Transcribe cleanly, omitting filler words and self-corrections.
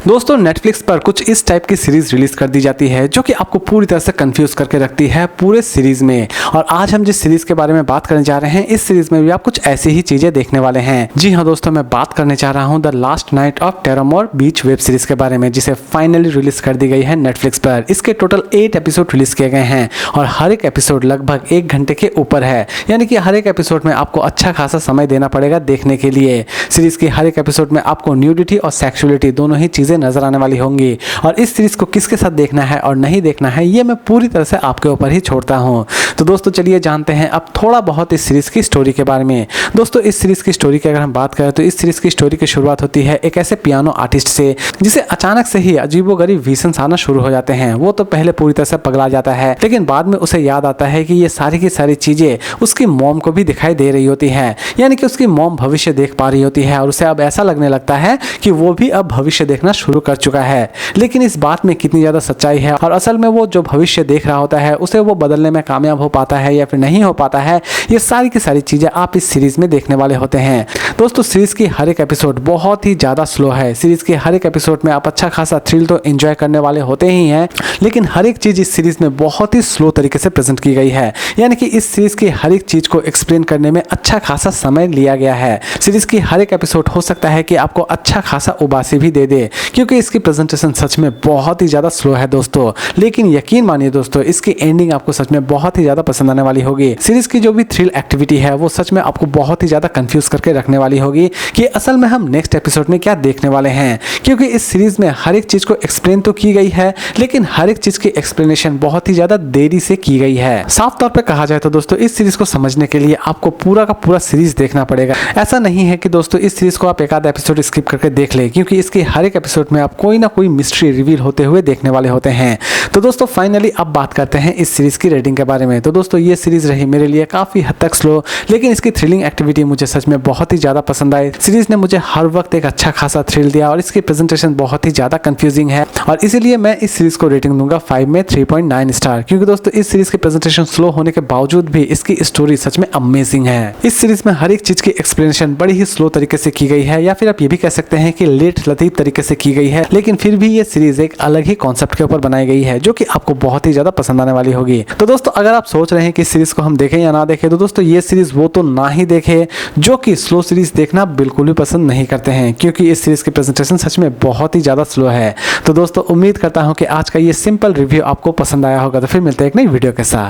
दोस्तों नेटफ्लिक्स पर कुछ इस टाइप की सीरीज रिलीज कर दी जाती है जो कि आपको पूरी तरह से कंफ्यूज करके रखती है पूरे सीरीज में। और आज हम जिस सीरीज के बारे में बात करने जा रहे हैं, इस सीरीज में भी आप कुछ ऐसी ही चीजें देखने वाले हैं। जी हाँ दोस्तों, मैं बात करने जा रहा हूँ the last night of Tremore beach web series के बारे में, जिसे फाइनली रिलीज कर दी गई है नेटफ्लिक्स पर। इसके टोटल 8 एपिसोड रिलीज किए गए हैं और हर एक एपिसोड लगभग 1 घंटे के ऊपर है, यानी कि हर एक एपिसोड में आपको अच्छा खासा समय देना पड़ेगा देखने के लिए। सीरीज की हर एक एपिसोड में आपको न्यूडिटी और सेक्सुअलिटी दोनों ही चीजें नजर आने वाली होंगी। और इस सीरीज को किसके साथ देखना है और नहीं देखना है, ये मैं पूरी तरह से आपके ऊपर ही छोड़ता हूं। तो दोस्तों चलिए जानते हैं अब थोड़ा बहुत इस सीरीज की स्टोरी के बारे में। दोस्तों इस सीरीज की स्टोरी की अगर हम बात करें तो इस सीरीज की स्टोरी की शुरुआत होती है एक ऐसे पियानो आर्टिस्ट से जिसे अचानक से ही अजीबोगरीब विजन्स आना शुरू हो जाते हैं। वो तो पहले पूरी तरह से पगला जाता है, लेकिन बाद में उसे याद आता है कि ये सारी की सारी चीजें उसकी मॉम को भी दिखाई दे रही होती है, यानी कि उसकी मॉम भविष्य देख पा रही होती है और उसे अब ऐसा लगने लगता है कि वो भी अब भविष्य देखना शुरू कर चुका है। लेकिन इस बात में कितनी ज्यादा सच्चाई है और असल में वो जो भविष्य देख रहा होता है उसे वो बदलने में कामयाब हो पाता है या फिर नहीं हो पाता है, ये सारी की सारी चीजें आप इस सीरीज में देखने वाले होते हैं। दोस्तों सीरीज की हर एक एपिसोड बहुत ही ज्यादा स्लो है। सीरीज के हर एक एपिसोड में आप अच्छा खासा थ्रिल तो एंजॉय करने वाले होते ही हैं, लेकिन हर एक चीज इस सीरीज में बहुत ही स्लो तरीके से प्रेजेंट की गई है, यानी कि इस सीरीज की हर एक चीज को एक्सप्लेन करने में अच्छा खासा समय लिया गया है। सीरीज की हर एक एपिसोड हो सकता है कि आपको अच्छा खासा उबासी भी दे दे, क्योंकि इसकी प्रेजेंटेशन सच में बहुत ही ज्यादा स्लो है दोस्तों। लेकिन यकीन मानिए दोस्तों, इसकी एंडिंग आपको सच में बहुत ही ज्यादा पसंद आने वाली होगी। सीरीज की जो भी थ्रिल एक्टिविटी है वो सच में आपको बहुत ही ज्यादा कंफ्यूज करके रखने वाली होगी कि असल में हम नेक्स्ट एपिसोड में क्या देखने वाले हैं, क्योंकि इस सीरीज में हर एक चीज को एक्सप्लेन तो की गई है, लेकिन हर एक चीज की एक्सप्लेनेशन बहुत ही ज्यादा देरी से की गई है। साफ तौर पे कहा जाए तो दोस्तों इस सीरीज को समझने के लिए आपको पूरा का पूरा सीरीज देखना पड़ेगा। ऐसा नहीं है कि दोस्तों इस सीरीज को आप एक आधा एपिसोड स्किप करके देख ले, क्योंकि इसके हर एक एपिसोड में आप कोई ना कोई मिस्ट्री रिवील होते हुए देखने वाले होते हैं। तो दोस्तों फाइनली अब बात करते हैं इस सीरीज की रेटिंग के बारे में। तो दोस्तों ये सीरीज रही मेरे लिए काफी हद तक स्लो, लेकिन इसकी थ्रिलिंग एक्टिविटी मुझे सच में बहुत ही ज्यादा पसंद आई। सीरीज ने मुझे हर वक्त एक अच्छा खासा थ्रिल दिया और इसकी प्रेजेंटेशन बहुत ही ज्यादा कंफ्यूजिंग है, और इसीलिए मैं इस सीरीज को रेटिंग दूंगा 5 में 3.9 स्टार। क्योंकि दोस्तों इस सीरीज की प्रेजेंटेशन स्लो होने के बावजूद भी इसकी स्टोरी सच में अमेजिंग है। इस सीरीज में हर एक चीज की एक्सप्लेनेशन बड़ी ही स्लो तरीके से की गई है, या फिर आप ये भी कह सकते हैं कि लेट लतीफ तरीके से की गई है, लेकिन फिर भी ये सीरीज एक अलग ही कॉन्सेप्ट के ऊपर बनाई गई है जो कि आपको बहुत ही ज्यादा पसंद आने वाली होगी। तो दोस्तों अगर आप सोच रहे हैं कि इस सीरीज को हम देखें या ना देखें, तो दोस्तों ये सीरीज वो तो ना ही देखें जो कि स्लो सीरीज देखना बिल्कुल भी पसंद नहीं करते हैं, क्योंकि इस सीरीज की प्रेजेंटेशन सच में बहुत ही ज्यादा स्लो है। तो दोस्तों उम्मीद करता हूं कि आज का ये सिंपल रिव्यू आपको पसंद आया होगा। तो फिर मिलते हैं एक नई वीडियो के साथ।